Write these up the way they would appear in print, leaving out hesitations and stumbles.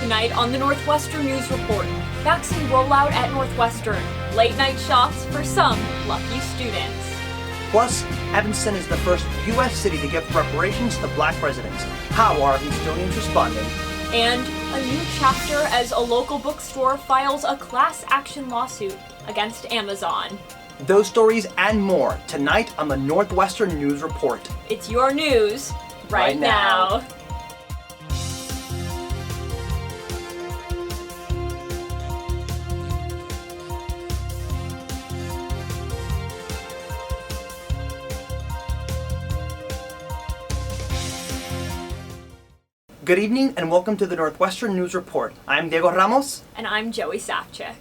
Tonight on the Northwestern News Report, vaccine rollout at Northwestern, late night shots for some lucky students. Plus, Evanston is the first U.S. city to give reparations to Black residents. How are Houstonians responding? And a new chapter as a local bookstore files a class action lawsuit against Amazon. Those stories and more tonight on the Northwestern News Report. It's your news right now. Good evening and welcome to the Northwestern News Report. I'm Diego Ramos. And I'm Joey Safchik.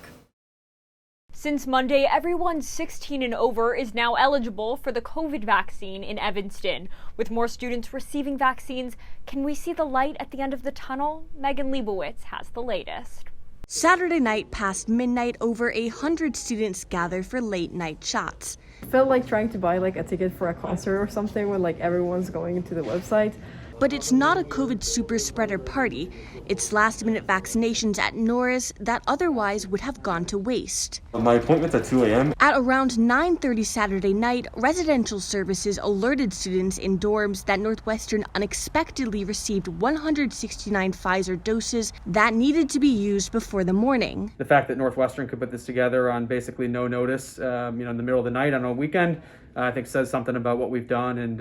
Since Monday, everyone 16 and over is now eligible for the COVID vaccine in Evanston. With more students receiving vaccines, can we see the light at the end of the tunnel? Megan Leibowitz has the latest. Saturday night past midnight, over 100 students gathered for late night shots. It felt like trying to buy a ticket for a concert or something when everyone's going into the website. But it's not a COVID super spreader party. It's last-minute vaccinations at Norris that otherwise would have gone to waste. My appointment's at 2 a.m. At around 9:30 Saturday night, residential services alerted students in dorms that Northwestern unexpectedly received 169 Pfizer doses that needed to be used before the morning. The fact that Northwestern could put this together on basically no notice, in the middle of the night on a weekend, I think says something about what we've done and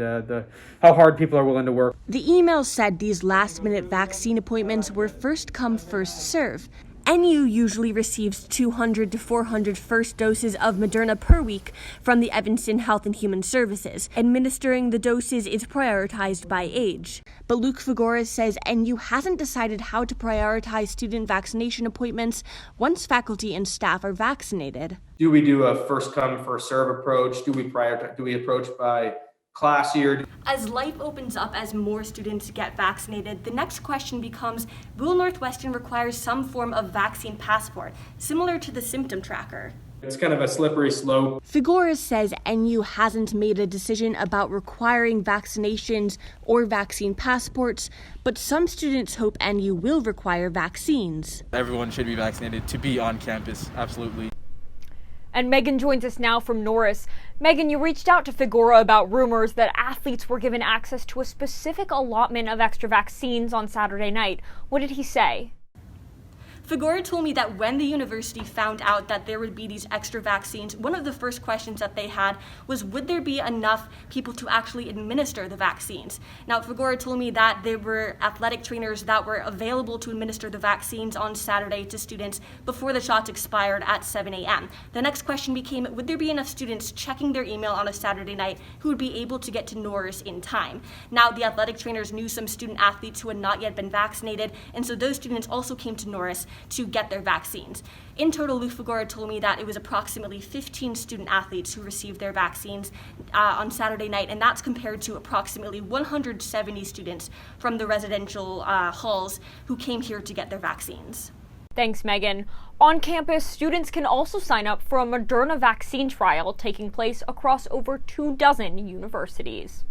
how hard people are willing to work. The email said these last-minute vaccine appointments were first come, first serve. NU usually receives 200 to 400 first doses of Moderna per week from the Evanston Health and Human Services. Administering the doses is prioritized by age. But Luke Figueres says NU hasn't decided how to prioritize student vaccination appointments once faculty and staff are vaccinated. Do we do a first come, first serve approach? Do we approach by class year? As life opens up as more students get vaccinated, the next question becomes, will Northwestern require some form of vaccine passport, similar to the symptom tracker? It's kind of a slippery slope. Figueres says NU hasn't made a decision about requiring vaccinations or vaccine passports, but some students hope NU will require vaccines. Everyone should be vaccinated to be on campus, absolutely. And Megan joins us now from Norris. Megan, you reached out to Figueroa about rumors that athletes were given access to a specific allotment of extra vaccines on Saturday night. What did he say? Figueroa told me that when the university found out that there would be these extra vaccines, one of the first questions that they had was, would there be enough people to actually administer the vaccines? Now, Figueroa told me that there were athletic trainers that were available to administer the vaccines on Saturday to students before the shots expired at 7 a.m. The next question became, would there be enough students checking their email on a Saturday night who would be able to get to Norris in time? Now, the athletic trainers knew some student athletes who had not yet been vaccinated, and so those students also came to Norris to get their vaccines. In total, Luke Figueroa told me that it was approximately 15 student athletes who received their vaccines on Saturday night, and that's compared to approximately 170 students from the residential halls who came here to get their vaccines. Thanks, Megan. On campus, students can also sign up for a Moderna vaccine trial taking place across over 24 universities.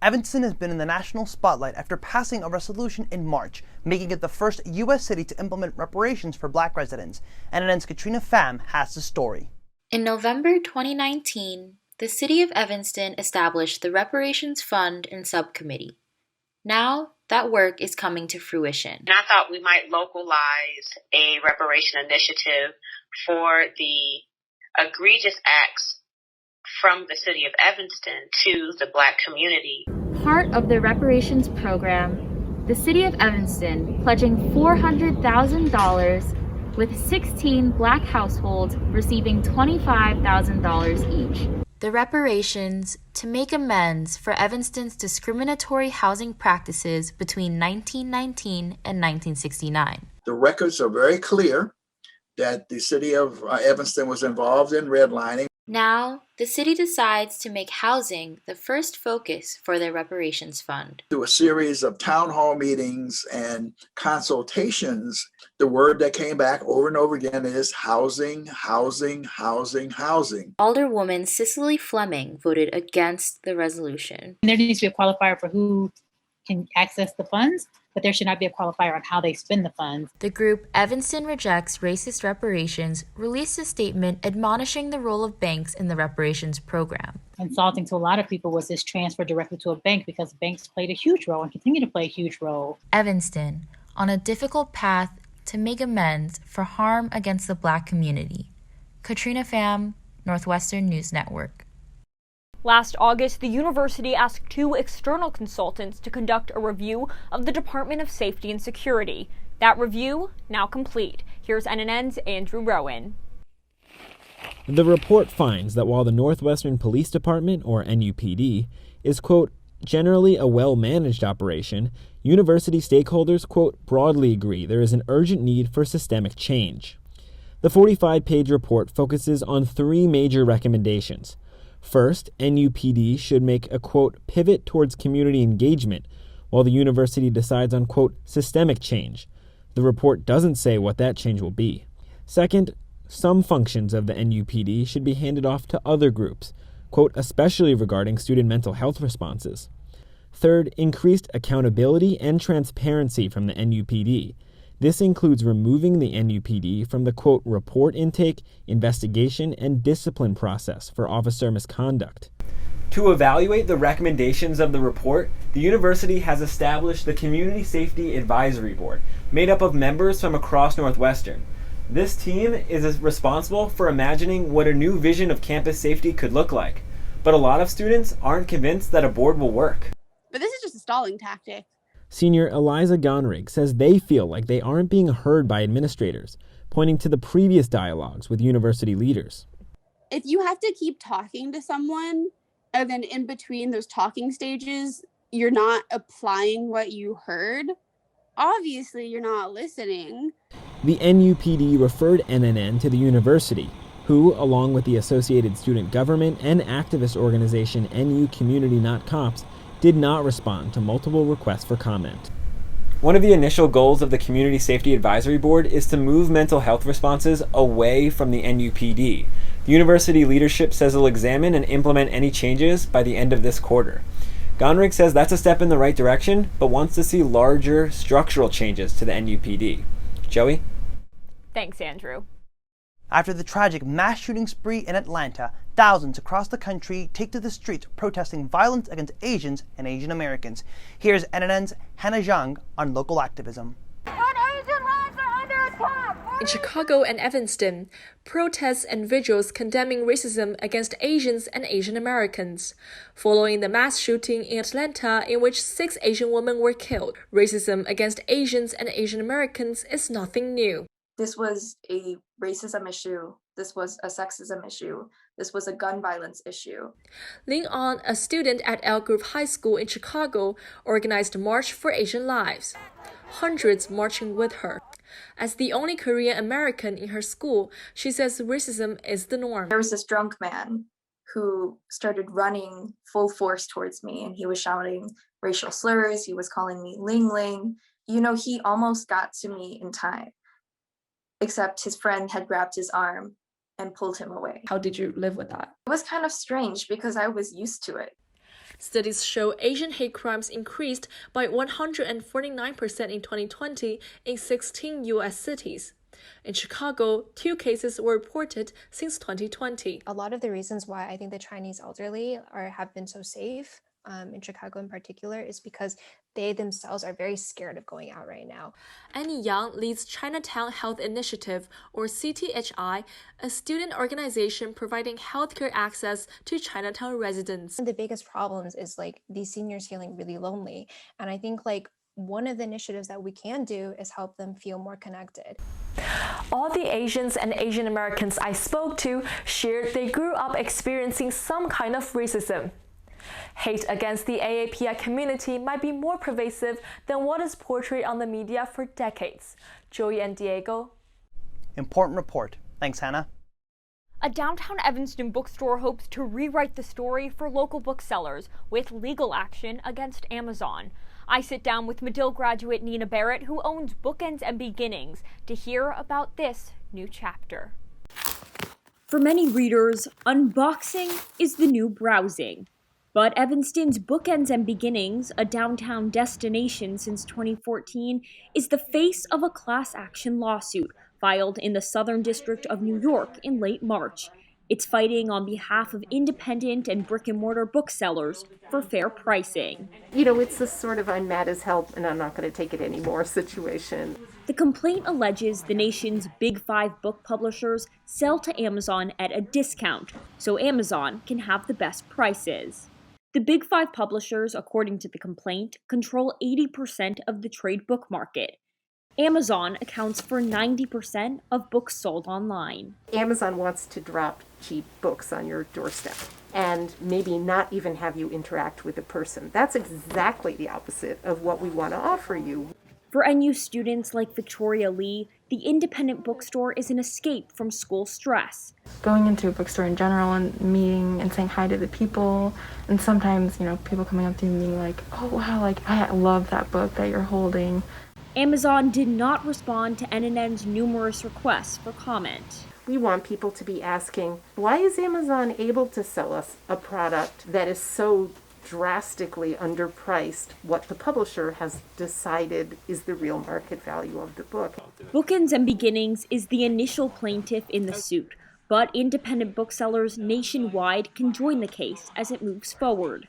Evanston has been in the national spotlight after passing a resolution in March, making it the first U.S. city to implement reparations for Black residents. NNN's Katrina Pham has the story. In November 2019, the City of Evanston established the Reparations Fund and Subcommittee. Now, that work is coming to fruition. And I thought we might localize a reparation initiative for the egregious acts from the city of Evanston to the Black community. Part of the reparations program, the city of Evanston pledging $400,000 with 16 Black households receiving $25,000 each. The reparations to make amends for Evanston's discriminatory housing practices between 1919 and 1969. The records are very clear that the city of Evanston was involved in redlining. Now, the city decides to make housing the first focus for their reparations fund. Through a series of town hall meetings and consultations, the word that came back over and over again is housing, housing, housing, housing. Alderwoman Cicely Fleming voted against the resolution. There needs to be a qualifier for who can access the funds. but there should not be a qualifier on how they spend the funds. The group Evanston Rejects Racist Reparations released a statement admonishing the role of banks in the reparations program. Insulting to a lot of people was this transfer directly to a bank because banks played a huge role and continue to play a huge role. Evanston, on a difficult path to make amends for harm against the Black community. Katrina Pham, Northwestern News Network. Last August, the university asked 2 external consultants to conduct a review of the Department of Safety and Security. That review, now complete. Here's NNN's Andrew Rowan. The report finds that while the Northwestern Police Department, or NUPD, is, quote, generally a well-managed operation, university stakeholders, quote, broadly agree there is an urgent need for systemic change. The 45-page report focuses on 3 major recommendations. First, NUPD should make a, quote, pivot towards community engagement, while the university decides on, quote, systemic change. The report doesn't say what that change will be. Second, some functions of the NUPD should be handed off to other groups, quote, especially regarding student mental health responses. Third, increased accountability and transparency from the NUPD. This includes removing the NUPD from the, quote, report intake, investigation, and discipline process for officer misconduct. To evaluate the recommendations of the report, the university has established the Community Safety Advisory Board, made up of members from across Northwestern. This team is responsible for imagining what a new vision of campus safety could look like. But a lot of students aren't convinced that a board will work. But this is just a stalling tactic. Senior Eliza Gonrig says they feel like they aren't being heard by administrators, pointing to the previous dialogues with university leaders. If you have to keep talking to someone, and then in between those talking stages, you're not applying what you heard, obviously you're not listening. The NUPD referred NNN to the university, who, along with the Associated Student Government and activist organization NU Community Not Cops, did not respond to multiple requests for comment. One of the initial goals of the Community Safety Advisory Board is to move mental health responses away from the NUPD. The university leadership says it'll examine and implement any changes by the end of this quarter. Gonrig says that's a step in the right direction, but wants to see larger structural changes to the NUPD. Joey? Thanks, Andrew. After the tragic mass shooting spree in Atlanta, thousands across the country take to the streets protesting violence against Asians and Asian Americans. Here's NNN's Hannah Zhang on local activism. In Chicago and Evanston, protests and vigils condemning racism against Asians and Asian Americans. Following the mass shooting in Atlanta in which 6 Asian women were killed, racism against Asians and Asian Americans is nothing new. This was a racism issue. This was a sexism issue. This was a gun violence issue. Ling An, a student at Elk Grove High School in Chicago, organized a March for Asian Lives. Hundreds marching with her. As the only Korean American in her school, she says racism is the norm. There was this drunk man who started running full force towards me, and he was shouting racial slurs. He was calling me Ling Ling. You know, he almost got to me in time, except his friend had grabbed his arm and pulled him away. How did you live with that? It was kind of strange because I was used to it. Studies show Asian hate crimes increased by 149% in 2020 in 16 U.S. cities. In Chicago, 2 cases were reported since 2020. A lot of the reasons why I think the Chinese elderly have been so safe, in Chicago in particular, is because they themselves are very scared of going out right now. Annie Yang leads Chinatown Health Initiative, or CTHI, a student organization providing healthcare access to Chinatown residents. The biggest problems is these seniors feeling really lonely, and I think one of the initiatives that we can do is help them feel more connected. All the Asians and Asian Americans I spoke to shared they grew up experiencing some kind of racism. Hate against the AAPI community might be more pervasive than what is portrayed on the media for decades. Joey and Diego. Important report. Thanks, Hannah. A downtown Evanston bookstore hopes to rewrite the story for local booksellers with legal action against Amazon. I sit down with Medill graduate Nina Barrett, who owns Bookends and Beginnings, to hear about this new chapter. For many readers, unboxing is the new browsing. But Evanston's Bookends and Beginnings, a downtown destination since 2014, is the face of a class action lawsuit filed in the Southern District of New York in late March. It's fighting on behalf of independent and brick-and-mortar booksellers for fair pricing. You know, it's this sort of I'm mad as hell and I'm not going to take it anymore situation. The complaint alleges the nation's Big Five book publishers sell to Amazon at a discount, so Amazon can have the best prices. The Big Five publishers, according to the complaint, control 80% of the trade book market. Amazon accounts for 90% of books sold online. Amazon wants to drop cheap books on your doorstep and maybe not even have you interact with a person. That's exactly the opposite of what we want to offer you. For NU students like Victoria Lee, the independent bookstore is an escape from school stress. Going into a bookstore in general and meeting and saying hi to the people, and sometimes, people coming up to me being like, oh wow, like I love that book that you're holding. Amazon did not respond to NNN's numerous requests for comment. We want people to be asking, why is Amazon able to sell us a product that is so drastically underpriced what the publisher has decided is the real market value of the book? Bookends and Beginnings is the initial plaintiff in the suit, but independent booksellers nationwide can join the case as it moves forward.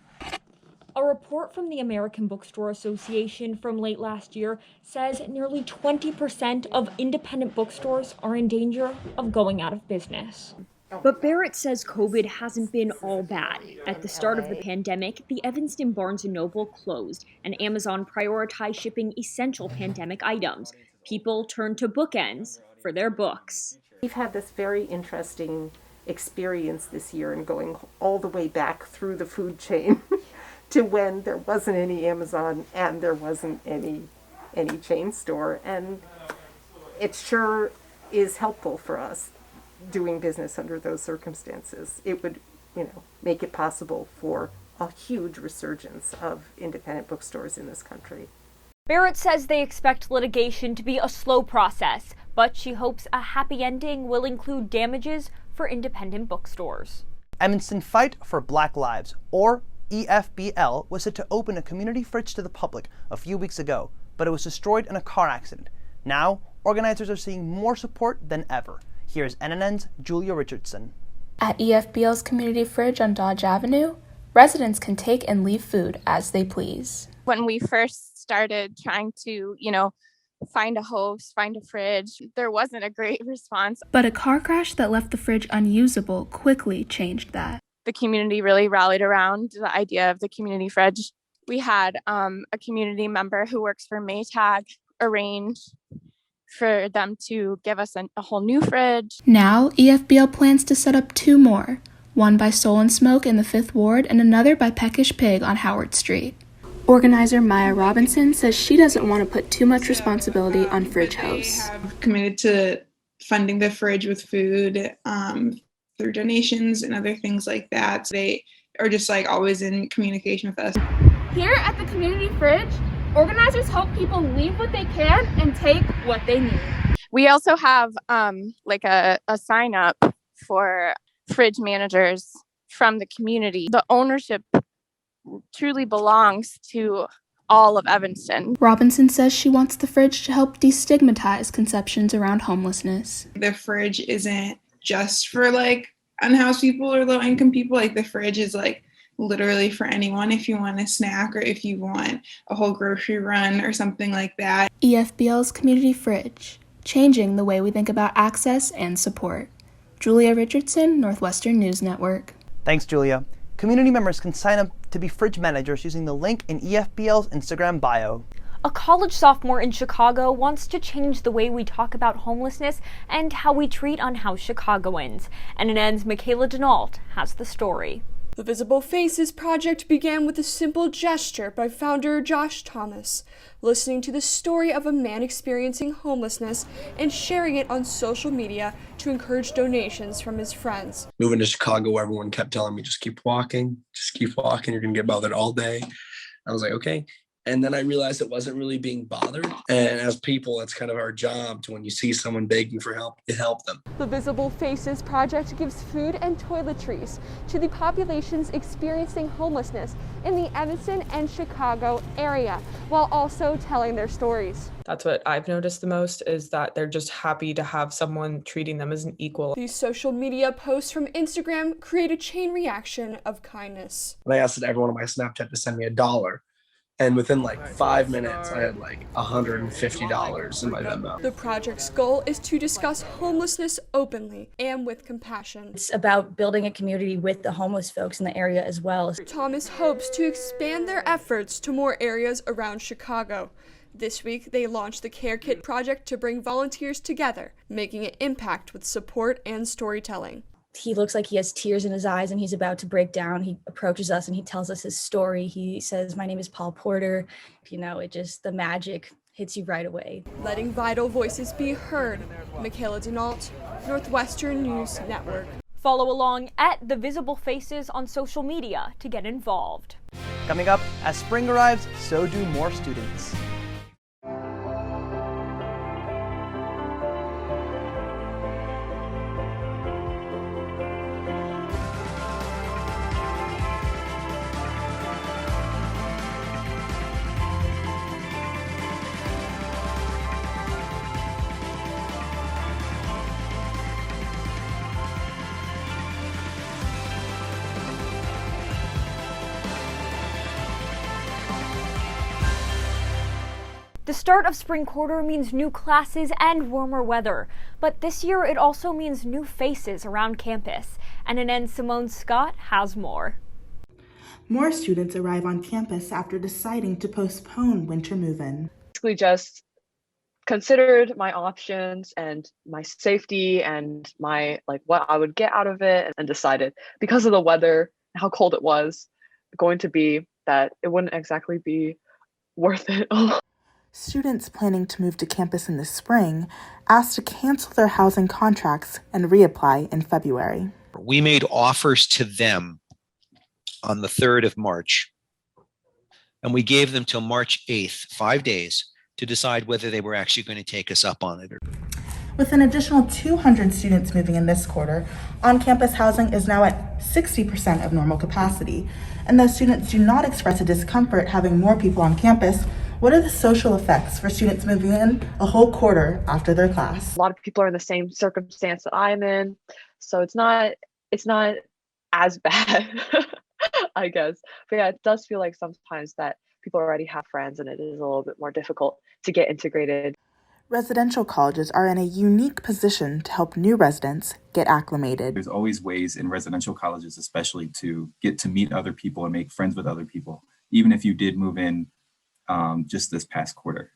A report from the American Bookstore Association from late last year says nearly 20% of independent bookstores are in danger of going out of business. But Barrett says COVID hasn't been all bad. At the start of the pandemic, the Evanston Barnes & Noble closed, and Amazon prioritized shipping essential pandemic items. People turned to Bookends for their books. We've had this very interesting experience this year in going all the way back through the food chain to when there wasn't any Amazon and there wasn't any chain store. And it sure is helpful for us doing business under those circumstances. It would, make it possible for a huge resurgence of independent bookstores in this country. Barrett says they expect litigation to be a slow process, but she hopes a happy ending will include damages for independent bookstores. Evanston Fight for Black Lives, or EFBL, was set to open a community fridge to the public a few weeks ago, but it was destroyed in a car accident. Now, organizers are seeing more support than ever. Here's NNN's Julia Richardson. At EFBL's community fridge on Dodge Avenue, residents can take and leave food as they please. When we first started trying to, find a host, find a fridge, there wasn't a great response. But a car crash that left the fridge unusable quickly changed that. The community really rallied around the idea of the community fridge. We had a community member who works for Maytag arrange for them to give us a whole new fridge. Now, EFBL plans to set up 2 more, one by Soul and Smoke in the 5th Ward and another by Peckish Pig on Howard Street. Organizer Maya Robinson says she doesn't want to put too much responsibility on fridge hosts. Committed to funding the fridge with food through donations and other things like that. So they are just like always in communication with us. Here at the community fridge, organizers help people leave what they can and take what they need. We also have a sign up for fridge managers from the community. The ownership truly belongs to all of Evanston. Robinson says she wants the fridge to help destigmatize conceptions around homelessness. The fridge isn't just for unhoused people or low income people. The fridge is literally for anyone if you want a snack or if you want a whole grocery run or something like that. EFBL's community fridge, changing the way we think about access and support. Julia Richardson, Northwestern News Network. Thanks, Julia. Community members can sign up to be fridge managers using the link in EFBL's Instagram bio. A college sophomore in Chicago wants to change the way we talk about homelessness and how we treat unhoused Chicagoans. NNN's Michaela Denault has the story. The Visible Faces project began with a simple gesture by founder Josh Thomas, listening to the story of a man experiencing homelessness and sharing it on social media to encourage donations from his friends. Moving to Chicago, everyone kept telling me, just keep walking, you're going to get bothered all day. I was like, okay. And then I realized it wasn't really being bothered. And as people, that's kind of our job to, when you see someone begging for help, to help them. The Visible Faces project gives food and toiletries to the populations experiencing homelessness in the Evanston and Chicago area, while also telling their stories. That's what I've noticed the most, is that they're just happy to have someone treating them as an equal. These social media posts from Instagram create a chain reaction of kindness. And I asked everyone on my Snapchat to send me $1. And within like 5 minutes, I had like $150 in my Venmo. The project's goal is to discuss homelessness openly and with compassion. It's about building a community with the homeless folks in the area as well. Thomas hopes to expand their efforts to more areas around Chicago. This week, they launched the Care Kit project to bring volunteers together, making an impact with support and storytelling. He looks like he has tears in his eyes and he's about to break down. He approaches us and he tells us his story. He says, "My name is Paul Porter." You know, it just, the magic hits you right away. Letting vital voices be heard. Michaela Denault, Northwestern News Network. Follow along at The Visible Faces on social media to get involved. Coming up, as spring arrives, so do more students. The start of spring quarter means new classes and warmer weather, but this year it also means new faces around campus. NNN's Simone Scott has more. More students arrive on campus after deciding to postpone winter move-in. Basically just considered my options and my safety and my what I would get out of it, and decided because of the weather, how cold it was going to be, that it wouldn't exactly be worth it. Students planning to move to campus in the spring asked to cancel their housing contracts and reapply in February. We made offers to them on the 3rd of March, and we gave them till March 8th, 5 days, to decide whether they were actually going to take us up on it. With an additional 200 students moving in this quarter, on-campus housing is now at 60% of normal capacity. And though students do not express a discomfort having more people on campus, what are the social effects for students moving in a whole quarter after their class? A lot of people are in the same circumstance that I'm in, so it's not as bad, I guess. But yeah, it does feel like sometimes that people already have friends and it is a little bit more difficult to get integrated. Residential colleges are in a unique position to help new residents get acclimated. There's always ways in residential colleges, especially, to get to meet other people and make friends with other people, even if you did move in just this past quarter.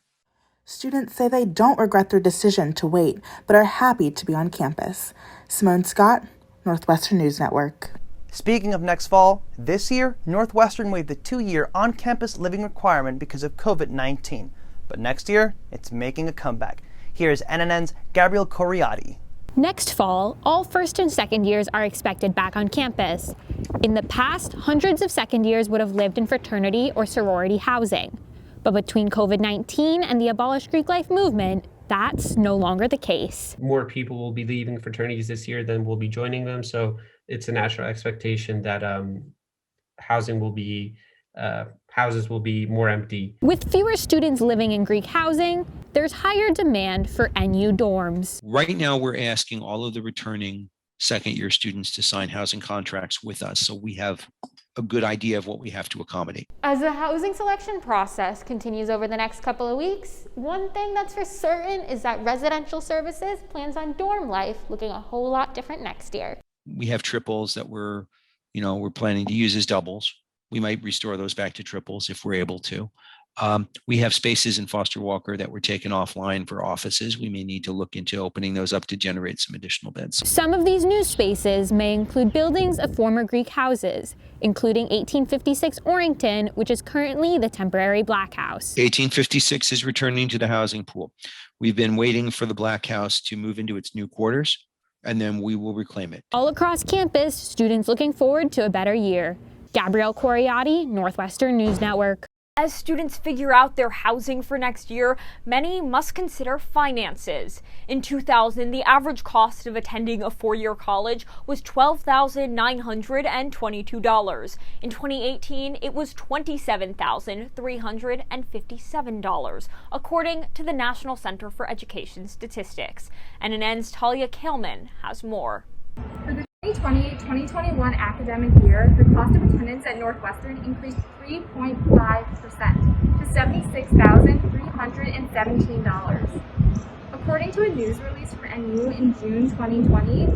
Students say they don't regret their decision to wait, but are happy to be on campus. Simone Scott, Northwestern News Network. Speaking of next fall, this year, Northwestern waived the 2-year on-campus living requirement because of COVID-19. But next year, it's making a comeback. Here's NNN's Gabrielle Coriati. Next fall, all first and second years are expected back on campus. In the past, hundreds of second years would have lived in fraternity or sorority housing. But between COVID-19 and the Abolish Greek Life movement, that's no longer the case. More people will be leaving fraternities this year than will be joining them, so it's a natural expectation that houses will be more empty. With fewer students living in Greek housing, there's higher demand for NU dorms. Right now, we're asking all of the returning second-year students to sign housing contracts with us, so we have a good idea of what we have to accommodate. As the housing selection process continues over the next couple of weeks, one thing that's for certain is that residential services plans on dorm life looking a whole lot different next year. We have triples that we're planning to use as doubles. We might restore those back to triples if we're able to. We have spaces in Foster Walker that were taken offline for offices. We may need to look into opening those up to generate some additional beds. Some of these new spaces may include buildings of former Greek houses, including 1856 Orrington, which is currently the temporary Black House. 1856 is returning to the housing pool. We've been waiting for the Black House to move into its new quarters, and then we will reclaim it. All across campus, students looking forward to a better year. Gabrielle Coriati, Northwestern News Network. As students figure out their housing for next year, many must consider finances. In 2000, the average cost of attending a four-year college was $12,922. In 2018, it was $27,357, according to the National Center for Education Statistics. NNN's Talia Kalman has more. For the 2020-2021 academic year, the cost of attendance at Northwestern increased 3.5% to $76,317. According to a news release from NU in June 2020,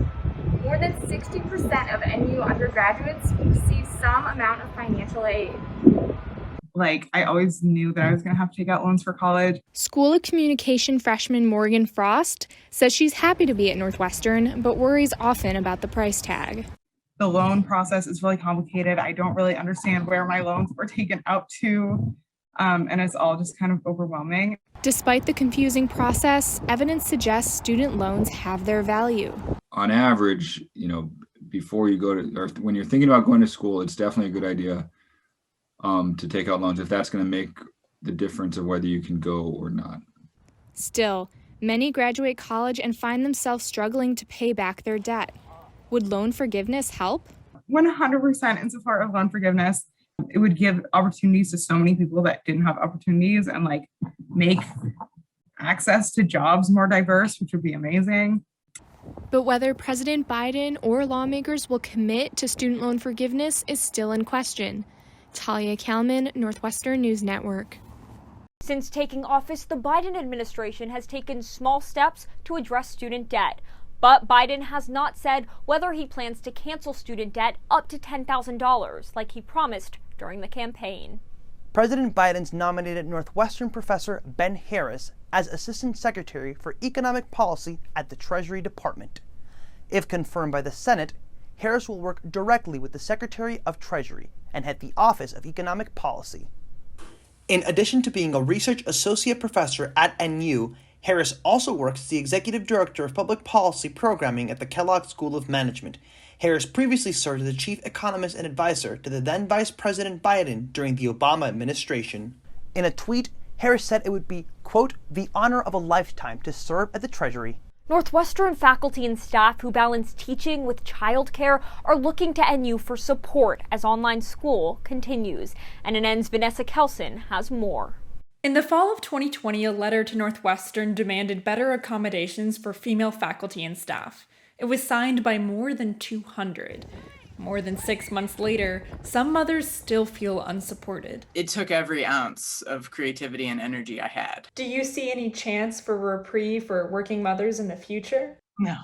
more than 60% of NU undergraduates receive some amount of financial aid. Like, I always knew that I was going to have to take out loans for college. School of Communication freshman Morgan Frost says she's happy to be at Northwestern, but worries often about the price tag. The loan process is really complicated. I don't really understand where my loans were taken out to, and it's all just kind of overwhelming. Despite the confusing process, evidence suggests student loans have their value. On average, before you go to, or when you're thinking about going to school, it's definitely a good idea to take out loans if that's going to make the difference of whether you can go or not. Still, many graduate college and find themselves struggling to pay back their debt. Would loan forgiveness help? 100% in support of loan forgiveness. It would give opportunities to so many people that didn't have opportunities and make access to jobs more diverse, which would be amazing. But whether President Biden or lawmakers will commit to student loan forgiveness is still in question. Talia Kalman, Northwestern News Network. Since taking office, the Biden administration has taken small steps to address student debt. But Biden has not said whether he plans to cancel student debt up to $10,000 like he promised during the campaign. President Biden's nominated Northwestern professor Ben Harris as Assistant Secretary for Economic Policy at the Treasury Department. If confirmed by the Senate, Harris will work directly with the Secretary of Treasury and head the Office of Economic Policy. In addition to being a research associate professor at NU, Harris also works as the Executive Director of Public Policy Programming at the Kellogg School of Management. Harris previously served as the chief economist and advisor to the then Vice President Biden during the Obama administration. In a tweet, Harris said it would be, quote, the honor of a lifetime to serve at the Treasury. Northwestern faculty and staff who balance teaching with childcare are looking to NU for support as online school continues. NNN's Vanessa Kelson has more. In the fall of 2020, a letter to Northwestern demanded better accommodations for female faculty and staff. It was signed by more than 200. More than 6 months later, some mothers still feel unsupported. It took every ounce of creativity and energy I had. Do you see any chance for reprieve for working mothers in the future? No.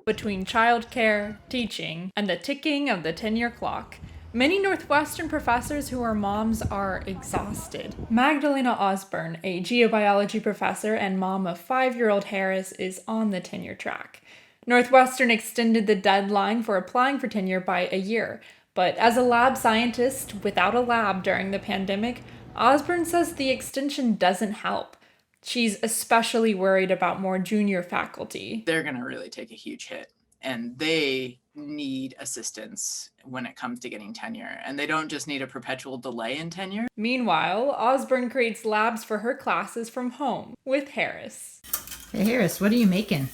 Between childcare, teaching, and the ticking of the tenure clock, many Northwestern professors who are moms are exhausted. Magdalena Osborne, a geobiology professor and mom of 5-year-old Harris, is on the tenure track. Northwestern extended the deadline for applying for tenure by a year, but as a lab scientist without a lab during the pandemic, Osborne says the extension doesn't help. She's especially worried about more junior faculty. They're going to really take a huge hit, and they need assistance when it comes to getting tenure, and they don't just need a perpetual delay in tenure. Meanwhile, Osborne creates labs for her classes from home with Harris. Hey Harris, what are you making?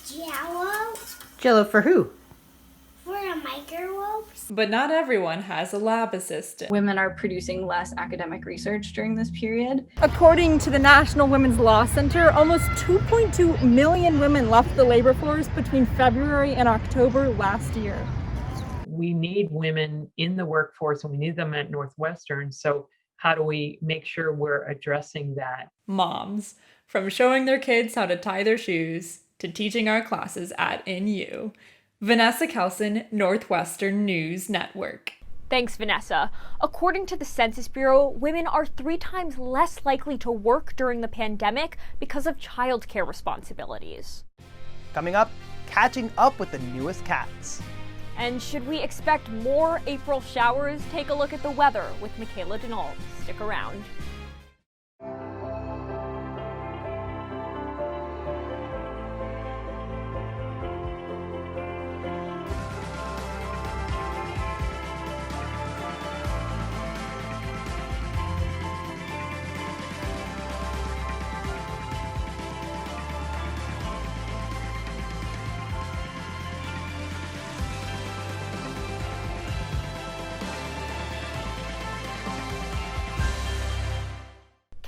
Jello. Jello for who? For a microwave. But not everyone has a lab assistant. Women are producing less academic research during this period. According to the National Women's Law Center, almost 2.2 million women left the labor force between February and October last year. We need women in the workforce and we need them at Northwestern. So how do we make sure we're addressing that? Moms, from showing their kids how to tie their shoes to teaching our classes at NU. Vanessa Kelson, Northwestern News Network. Thanks, Vanessa. According to the Census Bureau, women are 3 times less likely to work during the pandemic because of childcare responsibilities. Coming up, catching up with the newest cats. And should we expect more April showers? Take a look at the weather with Michaela Denault. Stick around.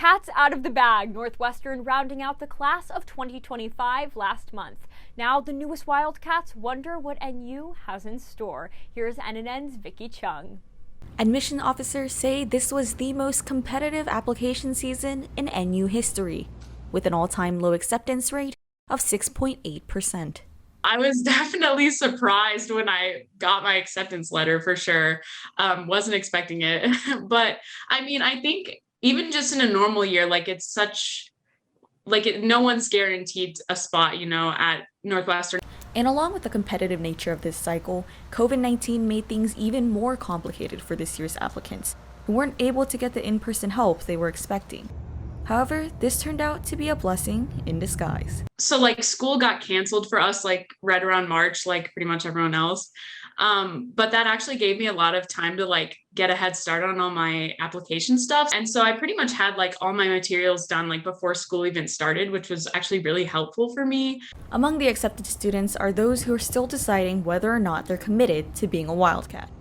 cat's out of the bag. Northwestern rounding out the class of 2025 last month. Now the newest Wildcats wonder what NU has in store. Here's NNN's Vicky Chung. Admission officers say this was the most competitive application season in NU history, with an all-time low acceptance rate of 6.8%. I was definitely surprised when I got my acceptance letter, for sure. Wasn't expecting it. But I mean, I think even just in a normal year, no one's guaranteed a spot, at Northwestern. And along with the competitive nature of this cycle, COVID-19 made things even more complicated for this year's applicants, who weren't able to get the in-person help they were expecting. However, this turned out to be a blessing in disguise. So school got canceled for us right around March, like pretty much everyone else. But that actually gave me a lot of time to get a head start on all my application stuff. And so I pretty much had all my materials done before school even started, which was actually really helpful for me. Among the accepted students are those who are still deciding whether or not they're committed to being a Wildcat.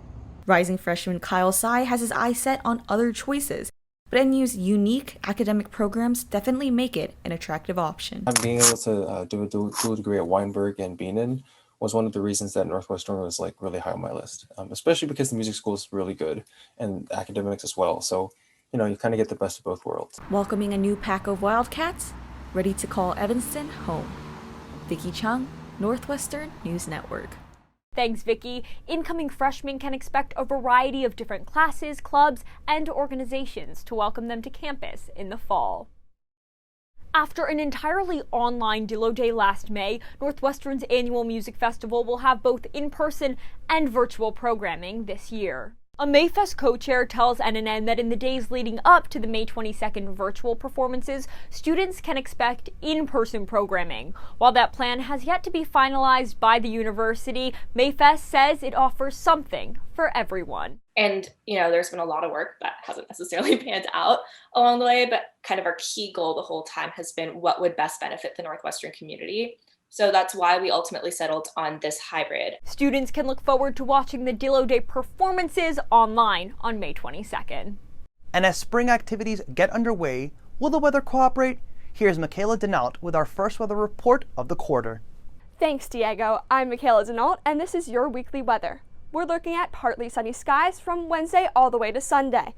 Rising freshman Kyle Tsai has his eyes set on other choices, but NU's unique academic programs definitely make it an attractive option. Being able to do a dual degree at Weinberg and Beanon was one of the reasons that Northwestern was really high on my list, especially because the music school is really good and academics as well. So, you kind of get the best of both worlds. Welcoming a new pack of Wildcats, ready to call Evanston home. Vicky Chung, Northwestern News Network. Thanks, Vicky. Incoming freshmen can expect a variety of different classes, clubs, and organizations to welcome them to campus in the fall. After an entirely online Dillo Day last May, Northwestern's annual music festival will have both in-person and virtual programming this year. A Mayfest co-chair tells NNN that in the days leading up to the May 22nd virtual performances, students can expect in-person programming. While that plan has yet to be finalized by the university, Mayfest says it offers something for everyone. And, there's been a lot of work that hasn't necessarily panned out along the way, but kind of our key goal the whole time has been what would best benefit the Northwestern community. So that's why we ultimately settled on this hybrid. Students can look forward to watching the Dillo Day performances online on May 22nd. And as spring activities get underway, will the weather cooperate? Here's Michaela Denault with our first weather report of the quarter. Thanks, Diego. I'm Michaela Denault, and this is your weekly weather. We're looking at partly sunny skies from Wednesday all the way to Sunday.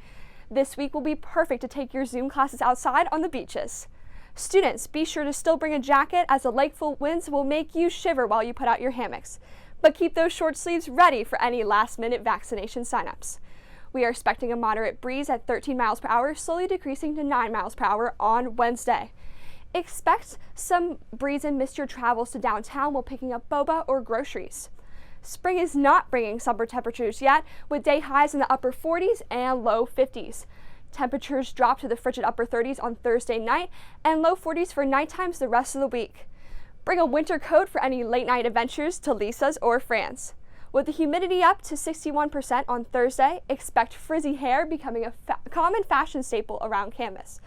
This week will be perfect to take your Zoom classes outside on the beaches. Students, be sure to still bring a jacket as the lakeful winds will make you shiver while you put out your hammocks. But keep those short sleeves ready for any last-minute vaccination signups. We are expecting a moderate breeze at 13 miles per hour, slowly decreasing to 9 miles per hour on Wednesday. Expect some breeze and mist your travels to downtown while picking up boba or groceries. Spring is not bringing summer temperatures yet, with day highs in the upper 40s and low 50s. Temperatures drop to the frigid upper 30s on Thursday night and low 40s for night times the rest of the week. Bring a winter coat for any late night adventures to Lisa's or Fran's. With the humidity up to 61% on Thursday, expect frizzy hair becoming a common fashion staple around campus.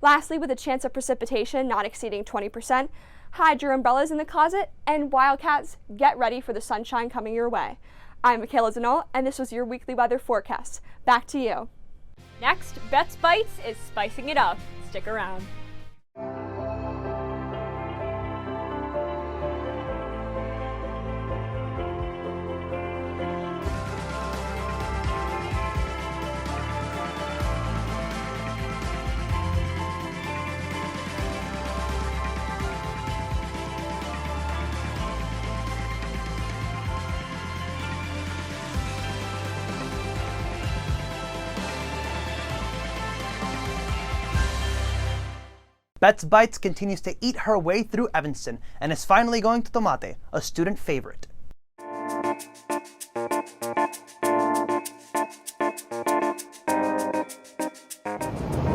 Lastly, with a chance of precipitation not exceeding 20%, hide your umbrellas in the closet, and Wildcats, get ready for the sunshine coming your way. I'm Michaela Denault, and this was your weekly weather forecast. Back to you. Next, Bet's Bites is spicing it up. Stick around. Bet's Bites continues to eat her way through Evanston and is finally going to Tomate, a student favorite.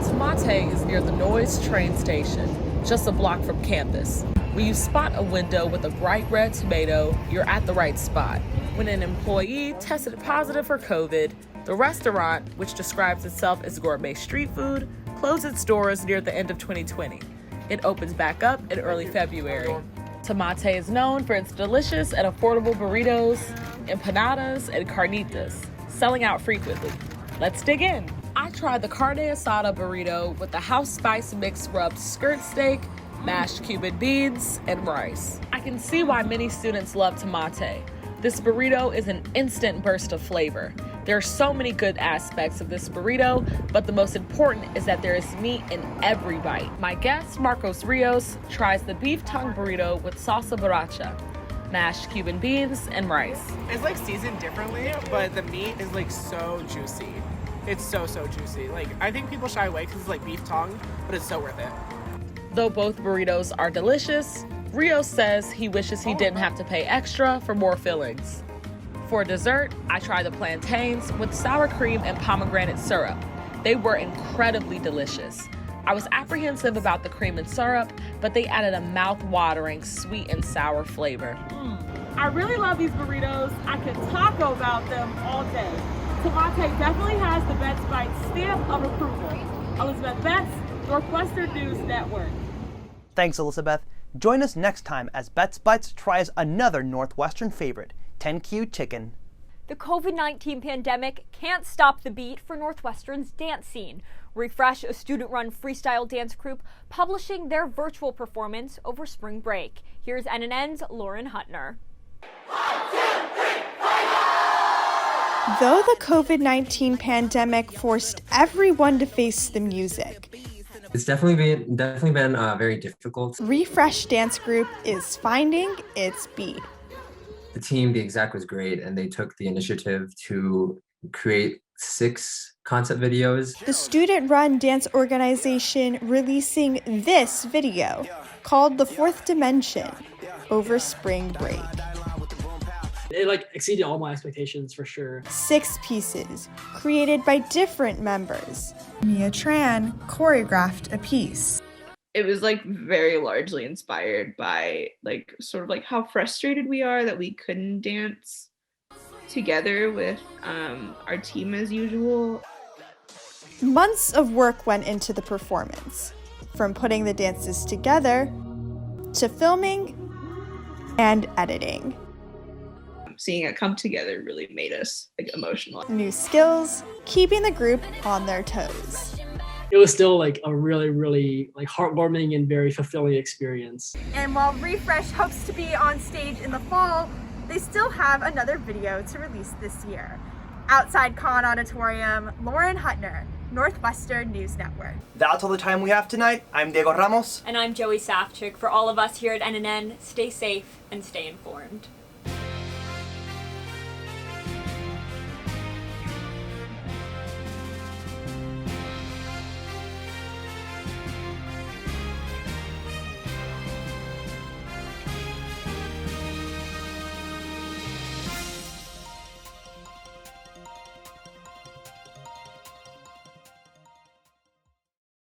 Tomate is near the Noyes train station, just a block from campus. When you spot a window with a bright red tomato, you're at the right spot. When an employee tested positive for COVID, the restaurant, which describes itself as gourmet street food, closed its doors near the end of 2020. It opens back up in early February. Tomate is known for its delicious and affordable burritos, empanadas, and carnitas, selling out frequently. Let's dig in. I tried the Carne Asada burrito with the house spice mix rubbed skirt steak, mashed Cuban beans, and rice. I can see why many students love tomate. This burrito is an instant burst of flavor. There are so many good aspects of this burrito, but the most important is that there is meat in every bite. My guest, Marcos Rios, tries the beef tongue burrito with salsa borracha, mashed Cuban beans, and rice. It's like seasoned differently, but the meat is like so juicy. It's so juicy. Like, I think people shy away because it's like beef tongue, but it's so worth it. Though both burritos are delicious, Rios says he wishes he didn't have to pay extra for more fillings. For dessert, I tried the plantains with sour cream and pomegranate syrup. They were incredibly delicious. I was apprehensive about the cream and syrup, but they added a mouth-watering sweet and sour flavor. I really love these burritos. I could talk about them all day. Tomate definitely has the Betts Bites stamp of approval. Elizabeth Betts, Northwestern News Network. Thanks, Elizabeth. Join us next time as Betts Bites tries another Northwestern favorite, 10Q chicken. The COVID-19 pandemic can't stop the beat for Northwestern's dance scene. Refresh, a student-run freestyle dance group, publishing their virtual performance over spring break. Here's NNN's Lauren Hutner. Though the COVID-19 pandemic forced everyone to face the music, it's definitely been very difficult. Refresh Dance Group is finding its beat. The team, the exec was great, and they took the initiative to create 6 concept videos. The student-run dance organization releasing this video, called The Fourth Dimension, over spring break. It exceeded all my expectations for sure. 6 pieces, created by different members. Mia Tran choreographed a piece. It was very largely inspired by sort of how frustrated we are that we couldn't dance together with our team as usual. Months of work went into the performance, from putting the dances together to filming and editing. Seeing it come together really made us emotional. New skills, keeping the group on their toes. It was still a really heartwarming and very fulfilling experience. And while Refresh hopes to be on stage in the fall, they still have another video to release this year. Outside Carne Auditorium, Lauren Hutner, Northwestern News Network. That's all the time we have tonight. I'm Diego Ramos. And I'm Joey Safchik. For all of us here at NNN, stay safe and stay informed.